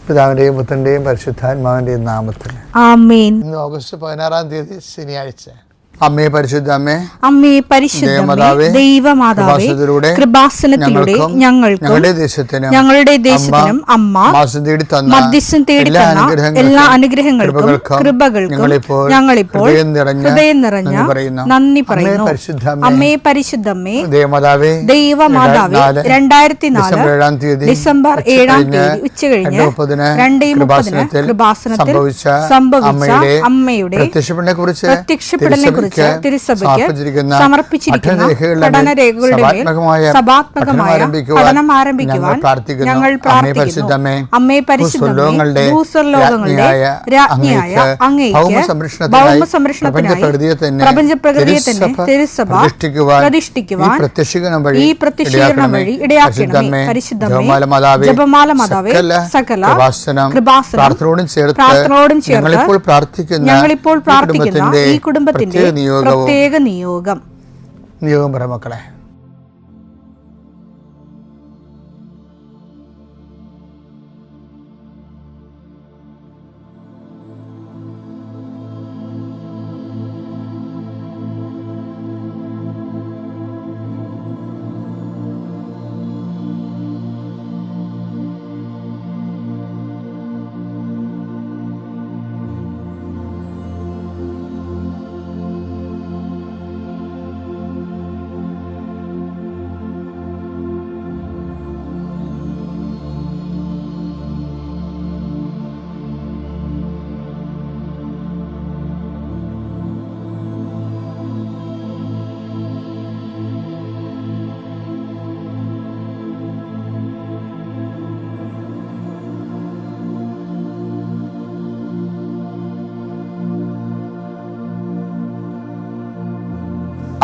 പിതാവിൻ്റെയും പുത്രൻ്റെയും പരിശുദ്ധാത്മാവിൻ്റെയും നാമത്തിൽ ആമേൻ. ഇന്ന് ഓഗസ്റ്റ് 16 ശനിയാഴ്ച. അമ്മേ പരിശുദ്ധ അമ്മേ, അമ്മേ പരിശുദ്ധമേ, ദൈവമാതാവേ, കൃപാസനത്തിലൂടെ ഞങ്ങൾക്കും ഞങ്ങളുടെ ദേശത്തിനും അമ്മ മധ്യസ്ഥം തേടി തന്ന എല്ലാ അനുഗ്രഹങ്ങൾക്കും കൃപകൾക്കും ഞങ്ങളിപ്പോൾ ഹൃദയം നിറഞ്ഞ നന്ദി പറയുന്നു. അമ്മേ പരിശുദ്ധമേ, ദൈവമാതാവേ, 2004 ഡിസംബർ 7 ഉച്ചകഴിഞ്ഞ് 2:30 കൃപാസനത്തിൽ സംഭവിച്ച അമ്മയുടെ പ്രത്യക്ഷപ്പെടലിനെ കുറിച്ച് തിരുസഭയ്ക്ക് സമർപ്പിച്ചിരിക്കുന്ന പഠനരേഖകളുടെ മേൽ സഭാത്മകമായ പഠനം ആരംഭിക്കുവാൻ ഞങ്ങൾ പ്രാർത്ഥിക്കുന്നു. അമ്മേ പരിശുദ്ധമേ, ഭൂസ്വർലോകങ്ങളുടെ രാജ്ഞിയായ അങ്ങേയ്ക്ക് ഭൗമസംരക്ഷണത്തിനായി പ്രപഞ്ചപ്രകൃതിയെ തന്നെ തിരുസഭ പ്രതിഷ്ഠിക്കുവാൻ ഈ പ്രത്യക്ഷീകരണം വഴി ഇടയാക്കണമേ. പരിശുദ്ധമേ, ജപമാല മാതാവേ, സകല കൃപാസനം പ്രാർത്ഥനയോടും ചേർത്ത് ഞങ്ങളിപ്പോൾ പ്രാർത്ഥിക്കുന്ന ഈ കുടുംബത്തിന്റെ പ്രത്യേക നിയോഗം പറ മക്കളെ.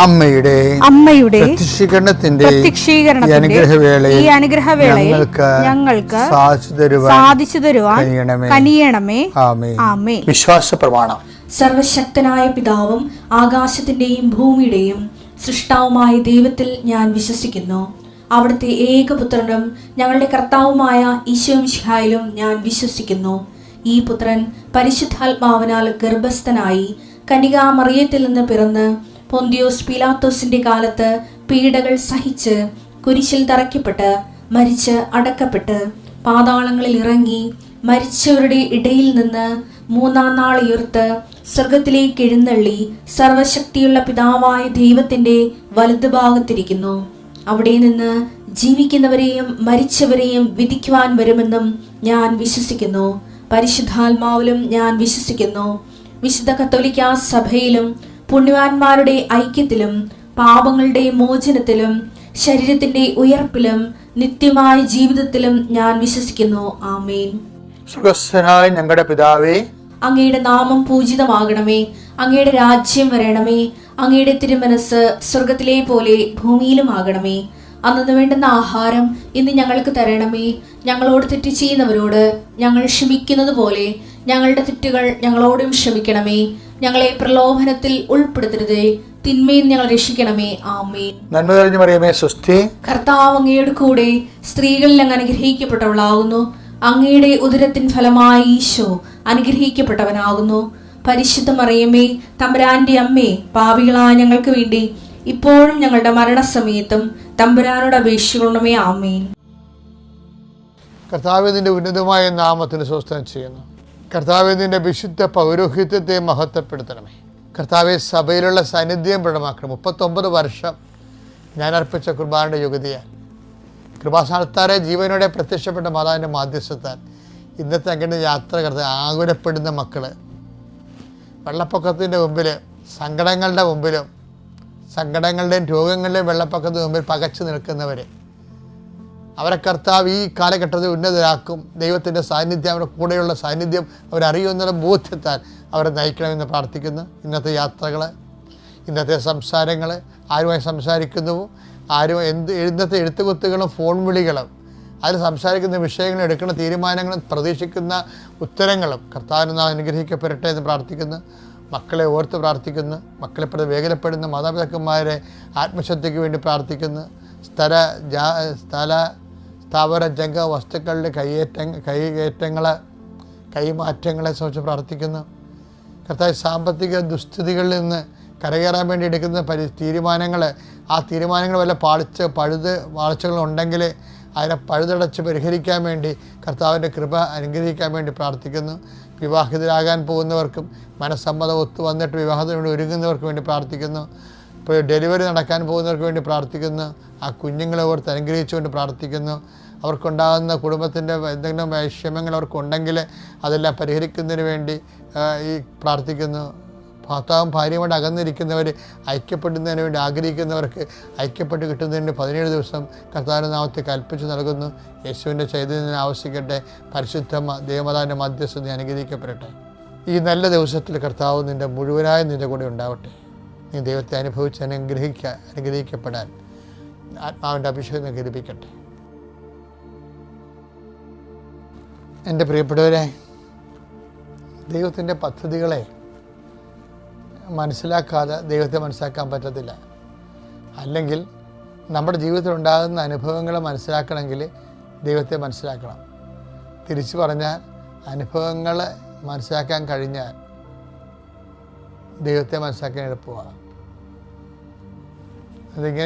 അമ്മയുടെ പ്രത്യക്ഷീകരണത്തിന്റെ ഈ അനുഗ്രഹവേളയിൽ ഞങ്ങൾക്ക് സാധിച്ചു തരുവാൻ കനിയണമേ. ആമേൻ. വിശ്വാസ പ്രമാണം. സർവശക്തനായ പിതാവും ആകാശത്തിന്റെയും ഭൂമിയുടെയും സൃഷ്ടാവുമായ ദൈവത്തിൽ ഞാൻ വിശ്വസിക്കുന്നു. അവിടുത്തെ ഏകപുത്രനും ഞങ്ങളുടെ കർത്താവുമായ ഈശോമിശിഹായിലും ഞാൻ വിശ്വസിക്കുന്നു. ഈ പുത്രൻ പരിശുദ്ധാത്മാവിനാൽ ഗർഭസ്ഥനായി കന്യകാമറിയത്തിൽ നിന്ന് പിറന്ന് പൊന്തിയോസ് പീലാത്തോസിന്റെ കാലത്ത് പീഡകൾ സഹിച്ച് കുരിശിൽ തറയ്ക്കപ്പെട്ട് മരിച്ച് അടക്കപ്പെട്ട് പാതാളങ്ങളിൽ ഇറങ്ങി മരിച്ചവരുടെ ഇടയിൽ നിന്ന് 3-ാം നാൾ ഉയർത്ത് സ്വർഗത്തിലേക്ക് എഴുന്നള്ളി സർവശക്തിയുള്ള പിതാവായ ദൈവത്തിന്റെ വലതുഭാഗത്തിരിക്കുന്നു. അവിടെ നിന്ന് ജീവിക്കുന്നവരെയും മരിച്ചവരെയും വിധിക്കുവാൻ വരുമെന്നും ഞാൻ വിശ്വസിക്കുന്നു. പരിശുദ്ധാത്മാവിലും ഞാൻ വിശ്വസിക്കുന്നു. വിശുദ്ധ കത്തോലിക്കാ സഭയിലും പുണ്യവാന്മാരുടെ ഐക്യത്തിലും പാപങ്ങളുടെ മോചനത്തിലും ശരീരത്തിന്റെ ഉയർപ്പിലും നിത്യമായ ജീവിതത്തിലും ഞാൻ വിശ്വസിക്കുന്നു. ആമേൻ. സ്വർഗ്ഗസ്ഥനായ ഞങ്ങളുടെ പിതാവേ, അങ്ങയുടെ നാമം പൂജിതമാകണമേ. അങ്ങയുടെ രാജ്യം വരണമേ. അങ്ങയുടെ തിരുമനസ് സ്വർഗത്തിലെ പോലെ ഭൂമിയിലും ആകണമേ. അന്നു വേണ്ടുന്ന ആഹാരം ഇന്ന് ഞങ്ങൾക്ക് തരണമേ. ഞങ്ങളോട് തെറ്റ് ചെയ്യുന്നവരോട് ഞങ്ങൾ ക്ഷമിക്കുന്നത് പോലെ ഞങ്ങളുടെ തെറ്റുകൾ ഞങ്ങളോടും ക്ഷമിക്കണമേ. ഞങ്ങളെ പ്രലോഭനത്തിൽ ഉൾപ്പെടുത്തരുതേ, തിന്മയിൽ ഞങ്ങൾ രക്ഷിക്കണമേ. ആമേൻ. നന്മ നിറഞ്ഞ മറിയമേ, സ്വസ്തി. കർത്താവ് അങ്ങയുടെ കൂടെ സ്ത്രീകളിൽ അങ്ങ് അനുഗ്രഹിക്കപ്പെട്ടവളാകുന്നു. അങ്ങയുടെ ഉദരത്തിൻ ഫലമായി ഈശോ അനുഗ്രഹിക്കപ്പെട്ടവനാകുന്നു. പരിശുദ്ധ മറിയമേ, തമ്പുരാന്റെ അമ്മേ, പാപികളായ ഞങ്ങൾക്ക് വേണ്ടി ഇപ്പോഴും ഞങ്ങളുടെ മരണസമയത്തും തമ്പുരാനോട് അപേക്ഷിക്കണമേ. ആമേൻ. കർത്താവേ, നിന്റെ ഉന്നതമായ നാമത്തിന് സ്വസ്ഥം ചെയ്യുന്നു. കർത്താവേ, നിന്റെ വിശുദ്ധ പൗരോഹിത്യത്തെ മഹത്വപ്പെടുത്തണമേ. കർത്താവെ, സഭയിലുള്ള സാന്നിധ്യം ദൃഢമാക്കണം. 39 വർഷം ഞാൻ അർപ്പിച്ച കുർബാനയുടെ യുഗതിയാൽ കൃപാസ്ഥാനത്താരെ ജീവനോടെ പ്രത്യക്ഷപ്പെട്ട മാതാവിൻ്റെ മാധ്യസ്ഥത്താൽ ഇന്നത്തെ അങ്ങനെ യാത്ര കർത്താവ് ആകുലപ്പെടുന്ന മക്കൾ, വെള്ളപ്പൊക്കത്തിൻ്റെ മുമ്പിൽ, സങ്കടങ്ങളുടെയും രോഗങ്ങളുടെയും വെള്ളപ്പൊക്കത്തിന് മുമ്പിൽ പകച്ചു നിൽക്കുന്നവർ, അവരെ കർത്താവ് ഈ കാലഘട്ടത്തിൽ ഉന്നതരാക്കും. ദൈവത്തിൻ്റെ സാന്നിധ്യം, അവരുടെ കൂടെയുള്ള സാന്നിധ്യം അവരറിയുമെന്നുള്ള ബോധ്യത്താൽ അവരെ നയിക്കണമെന്ന് പ്രാർത്ഥിക്കുന്നു. ഇന്നത്തെ യാത്രകൾ, ഇന്നത്തെ സംസാരങ്ങൾ, ആരുമായി സംസാരിക്കുന്നുവോ, ഇന്നത്തെ എഴുത്തുകുത്തുകളും ഫോൺ വിളികളും, അതിൽ സംസാരിക്കുന്ന വിഷയങ്ങളും എടുക്കുന്ന തീരുമാനങ്ങളും പ്രതീക്ഷിക്കുന്ന ഉത്തരങ്ങളും കർത്താവിന് നാം അനുഗ്രഹിക്കപ്പെടട്ടെ എന്ന് പ്രാർത്ഥിക്കുന്നു. മക്കളെ ഓർത്ത് പ്രാർത്ഥിക്കുന്നു. മക്കളെ വേഗലപ്പെടുന്ന മാതാപിതാക്കന്മാരെ ആത്മശക്തിക്ക് വേണ്ടി പ്രാർത്ഥിക്കുന്നു. സ്ഥാവര ജംഗമ വസ്തുക്കളുടെ കൈമാറ്റങ്ങളെ സംബന്ധിച്ച് പ്രാർത്ഥിക്കുന്നു. കർത്താവ് സാമ്പത്തിക ദുസ്ഥിതികളിൽ നിന്ന് കരകയറാൻ വേണ്ടി എടുക്കുന്ന തീരുമാനങ്ങൾ, ആ തീരുമാനങ്ങൾ വല്ല പാളിച്ചകളുണ്ടെങ്കിൽ അതിനെ പഴുതടച്ച് പരിഹരിക്കാൻ വേണ്ടി കർത്താവിൻ്റെ കൃപ അനുഗ്രഹിക്കാൻ വേണ്ടി പ്രാർത്ഥിക്കുന്നു. വിവാഹിതരാകാൻ പോകുന്നവർക്കും മനസ്സമ്മതം ഒത്തു വന്നിട്ട് വിവാഹത്തിന് വേണ്ടി ഒരുങ്ങുന്നവർക്ക് വേണ്ടി പ്രാർത്ഥിക്കുന്നു. ഇപ്പോൾ ഡെലിവറി നടക്കാൻ പോകുന്നവർക്ക് വേണ്ടി പ്രാർത്ഥിക്കുന്നു. ആ കുഞ്ഞുങ്ങളെ ഓർത്ത് അനുഗ്രഹിച്ചുകൊണ്ട് പ്രാർത്ഥിക്കുന്നു. അവർക്കുണ്ടാകുന്ന കുടുംബത്തിൻ്റെ എന്തെങ്കിലും വൈഷമ്യങ്ങൾ അവർക്കുണ്ടെങ്കിൽ അതെല്ലാം പരിഹരിക്കുന്നതിന് വേണ്ടി ഈ പ്രാർത്ഥിക്കുന്നു. ഭർത്താവും ഭാര്യയുമായിട്ട് അകന്നിരിക്കുന്നവർ ഐക്യപ്പെടുന്നതിന് വേണ്ടി ആഗ്രഹിക്കുന്നവർക്ക് ഐക്യപ്പെട്ട് കിട്ടുന്നതിന് 17 ദിവസം കർത്താവിൻ്റെ നാമത്തെ കൽപ്പിച്ചു നൽകുന്നു. യേശുവിൻ്റെ ചൈതന്യം ആവശ്യിക്കട്ടെ. പരിശുദ്ധ ദേവമാതാവിൻ്റെ മധ്യസ്ഥത അനുഗ്രഹിക്കപ്പെടട്ടെ. ഈ നല്ല ദിവസത്തിൽ കർത്താവ് നിൻ്റെ മുഴുവനായി നിൻ്റെ കൂടെ ഉണ്ടാവട്ടെ. നീ ദൈവത്തെ അനുഭവിച്ച് അനുഗ്രഹിക്കപ്പെടാൻ ആത്മാവിൻ്റെ അഭിഷേകം ലഭിക്കട്ടെ. എൻ്റെ പ്രിയപ്പെട്ടവരെ, ദൈവത്തിൻ്റെ പദ്ധതികളെ മനസ്സിലാക്കാതെ ദൈവത്തെ മനസ്സിലാക്കാൻ പറ്റത്തില്ല. അല്ലെങ്കിൽ നമ്മുടെ ജീവിതത്തിൽ ഉണ്ടാകുന്ന അനുഭവങ്ങളെ മനസ്സിലാക്കണമെങ്കിൽ ദൈവത്തെ മനസ്സിലാക്കണം. തിരിച്ചു പറഞ്ഞാൽ അനുഭവങ്ങളെ മനസ്സിലാക്കാൻ കഴിഞ്ഞാൽ ദൈവത്തെ മനസ്സിലാക്കാൻ എളുപ്പമാണ്.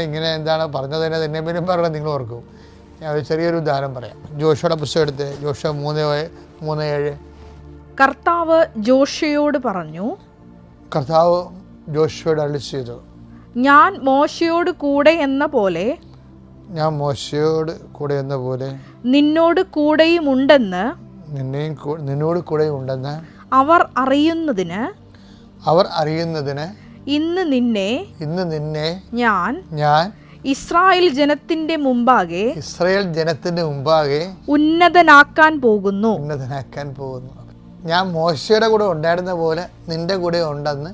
ഇങ്ങനെ എന്താണ് പറഞ്ഞത് തന്നെ പിന്നെയും പറയണം. നിങ്ങൾ ഓർക്കും. ഞാൻ ഒരു ചെറിയൊരു ഉദാഹരണം പറയാം. ജോഷുവയുടെ പുസ്തകം എടുത്ത് ജോഷുവ 3:7. കർത്താവ് ജോഷുവയോട് പറഞ്ഞു, കർത്താവ് ജോഷുവയോട് അരുളി ചെയ്തു, ഞാൻ മോശയോട് കൂടെ എന്ന പോലെ നിന്നോട് കൂടെയും ഉണ്ടെന്ന് അവർ അറിയുന്നതിന് ഇന്ന് നിന്നെ ഞാൻ ഇസ്രായേൽ ജനത്തിന്റെ മുമ്പാകെ ഉന്നതനാക്കാൻ പോകുന്നു. ഞാൻ മോശയുടെ കൂടെ ഉണ്ടായിരുന്ന പോലെ നിന്റെ കൂടെ ഉണ്ടെന്ന്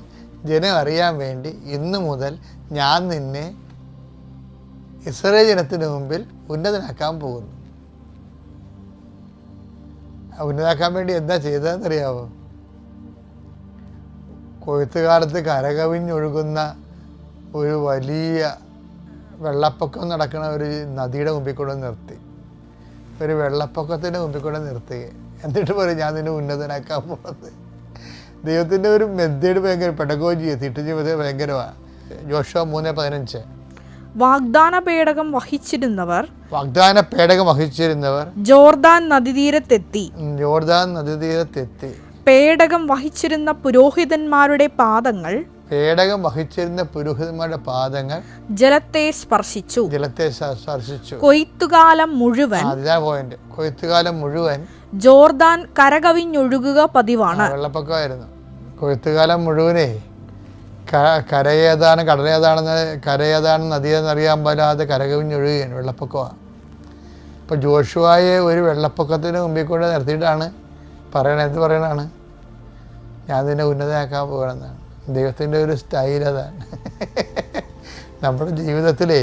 ജനം അറിയാൻ വേണ്ടി ഇന്നു മുതൽ ഞാൻ നിന്നെ ഇസ്രായേൽ ജനത്തിന് മുമ്പിൽ ഉന്നതനാക്കാൻ പോകുന്നു. ഉന്നതനാക്കാൻ വേണ്ടി എന്താ ചെയ്തതെന്നറിയാവോ? കൊയ്ത്തുകാലത്ത് കരകവിഞ്ഞൊഴുകുന്ന ഒരു വലിയ വെള്ളപ്പൊക്കം നടക്കുന്ന ഒരു നദിയുടെ മുമ്പിൽ കൂടെ നിർത്തി, ഒരു വെള്ളപ്പൊക്കത്തിൻ്റെ മുമ്പിൽ കൂടെ നിർത്തി. എന്നിട്ട് പറയും, ഞാൻ നിന്നെ ഉന്നതനാക്കാൻ പോകുന്നത്. ദൈവത്തിൻ്റെ ഒരു മെത്തേഡ് ഭയങ്കര പെഡഗോജി, തിട്ടുജീവിത ഭയങ്കരമാണ്. ജോഷുവ 3:15. വാഗ്ദാന പേടകം വഹിച്ചിരുന്നവർ ജോർദാൻ നദീതീരത്തെത്തി. പേടകം വഹിച്ചിരുന്ന പുരോഹിതന്മാരുടെ പാദങ്ങൾ ജലത്തെ സ്പർശിച്ചു. കൊയ്ത്തുകാലം മുഴുവൻ ജോർദാൻ കരകവിഞ്ഞൊഴുകുക പതിവാണ്. വെള്ളപ്പൊക്കമായിരുന്നു. കൊയ്ത്തുകാലം മുഴുവനേ കരയേതാണ് കരയേതാണ് നദിയെന്നറിയാൻ പാടാതെ കരകവിഞ്ഞൊഴുകുകയാണ്. വെള്ളപ്പൊക്കമാണ്. ഇപ്പോൾ ജോഷുവയെ ഒരു വെള്ളപ്പൊക്കത്തിന് മുമ്പിൽ കൂടെ നിർത്തിയിട്ടാണ് എന്ത് പറയണതാണ്? ഞാൻ നിന്നെ ഉന്നതനാക്കാൻ പോകണമെന്നാണ്. ദൈവത്തിൻ്റെ ഒരു സ്റ്റൈൽ അതാണ്. നമ്മുടെ ജീവിതത്തിലേ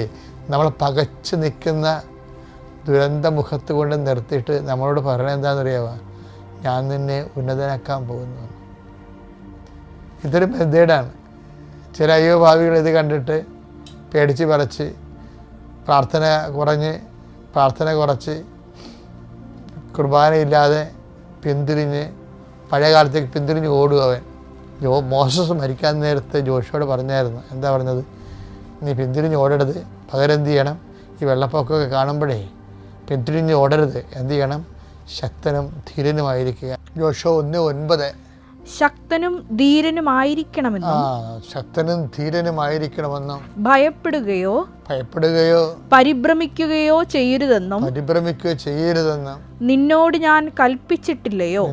നമ്മൾ പകച്ചു നിൽക്കുന്ന ദുരന്ത മുഖത്ത് കൊണ്ട് നിർത്തിയിട്ട് നമ്മളോട് പറയണത് എന്താണെന്നറിയാമോ? ഞാൻ നിന്നെ ഉന്നതനാക്കാൻ പോകുന്നു. ഇതൊരു മെത്തേഡാണ്. ചില അയ്യോഭാവികൾ ഇത് കണ്ടിട്ട് പേടിച്ച് പറച്ച് പ്രാർത്ഥന കുറച്ച് കുർബാനയില്ലാതെ പിന്തിരിഞ്ഞ് പഴയ കാലത്തേക്ക് പിന്തിരിഞ്ഞ് ഓടുക. അവൻ മോശസ് മരിക്കാൻ നേരത്തെ ജോഷുവോട് പറഞ്ഞായിരുന്നു. എന്താ പറഞ്ഞത്? നീ പിന്തിരിഞ്ഞ് ഓടരുത്, പകരം എന്ത് ചെയ്യണം? ഈ വെള്ളപ്പൊക്കമൊക്കെ കാണുമ്പോഴേ പിന്തിരിഞ്ഞ് ഓടരുത്. എന്ത് ചെയ്യണം? ശക്തനും ധീരനുമായിരിക്കുക. ജോഷുവ 1:9. ശക്തനും ധീരനുമായിരിക്കണമെന്നും ഭയപ്പെടുകയോ പരിഭ്രമിക്കുകയോ ചെയ്യരുതെന്നും നിന്നോട് ഞാൻ കൽപ്പിച്ചിട്ടില്ലയോ?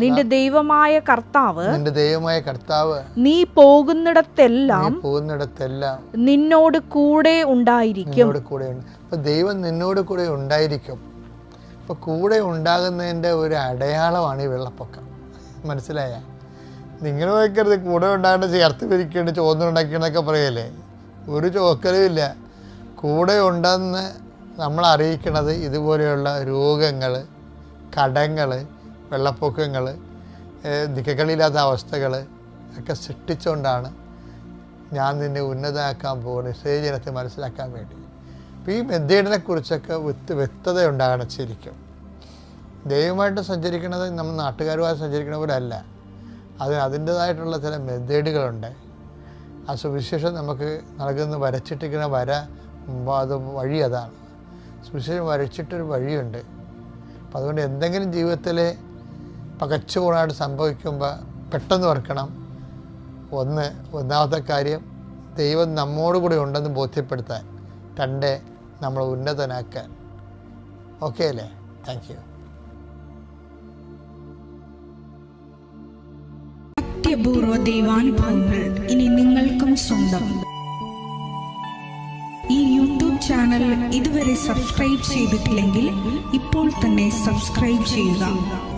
നിന്റെ ദൈവമായ കർത്താവ് നീ പോകുന്നിടത്തെല്ലാം നിന്നോട് കൂടെ ഉണ്ടായിരിക്കും. ദൈവം നിന്നോട് കൂടെ ഉണ്ടായിരിക്കും. അപ്പോൾ കൂടെ ഉണ്ടാകുന്നതിൻ്റെ ഒരു അടയാളമാണ് ഈ വെള്ളപ്പൊക്കം. മനസ്സിലായ? നിങ്ങൾ നോക്കരുത് കൂടെ ഉണ്ടാകേണ്ട ചേർത്ത് പിരിക്കേണ്ട ചോദ്യമുണ്ടാക്കിയെന്നൊക്കെ പറയല്ലേ. ഒരു ചോക്കലുമില്ല. കൂടെ ഉണ്ടെന്ന് നമ്മൾ അറിയിക്കണത് ഇതുപോലെയുള്ള രോഗങ്ങൾ, കടങ്ങൾ, വെള്ളപ്പൊക്കങ്ങൾ, നിക്കക്കളില്ലാത്ത അവസ്ഥകൾ ഒക്കെ സൃഷ്ടിച്ചുകൊണ്ടാണ് ഞാൻ നിന്നെ ഉന്നതമാക്കാൻ പോകുന്നത്. ഇസ്രായേൽ ജനത്തെ മനസ്സിലാക്കാൻ വേണ്ടി. അപ്പോൾ ഈ മെത്തേഡിനെ കുറിച്ചൊക്കെ വ്യക്തത ഉണ്ടാകണം. ശരിക്കും ദൈവമായിട്ട് സഞ്ചരിക്കുന്നത് നമ്മൾ നാട്ടുകാരുമായി സഞ്ചരിക്കണവരല്ല. അതിൻ്റേതായിട്ടുള്ള ചില മെത്തേഡുകളുണ്ട്. ആ സുവിശേഷം നമുക്ക് നൽകുന്ന വരച്ചിട്ടിരിക്കുന്ന അത് വഴി അതാണ്. സുവിശേഷം വരച്ചിട്ടൊരു വഴിയുണ്ട്. അപ്പം അതുകൊണ്ട് എന്തെങ്കിലും ജീവിതത്തിൽ പകച്ചുകൂടായിട്ട് സംഭവിക്കുമ്പോൾ പെട്ടെന്ന് ഓർക്കണം, ഒന്നാമത്തെ കാര്യം ദൈവം നമ്മോട് കൂടി ഉണ്ടെന്ന് ബോധ്യപ്പെടുത്താൻ, 2 നമ്മൾ ഉന്നതനാക്കാൻ. ഓക്കെ അല്ലേ? Thank you. അത്യപൂർവ ദൈവാനുഭവങ്ങൾ ഇനി നിങ്ങൾക്കും സ്വന്തം. ഈ യൂട്യൂബ് ചാനൽ ഇതുവരെ സബ്സ്ക്രൈബ് ചെയ്തിട്ടില്ലെങ്കിൽ ഇപ്പോൾ തന്നെ സബ്സ്ക്രൈബ് ചെയ്യുക.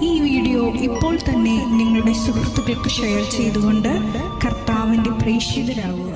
ഈ വീഡിയോ ഇപ്പോൾ തന്നെ നിങ്ങളുടെ സുഹൃത്തുക്കൾക്ക് ഷെയർ ചെയ്തുകൊണ്ട് കർത്താവിൻ്റെ പ്രേക്ഷിതരാകുക.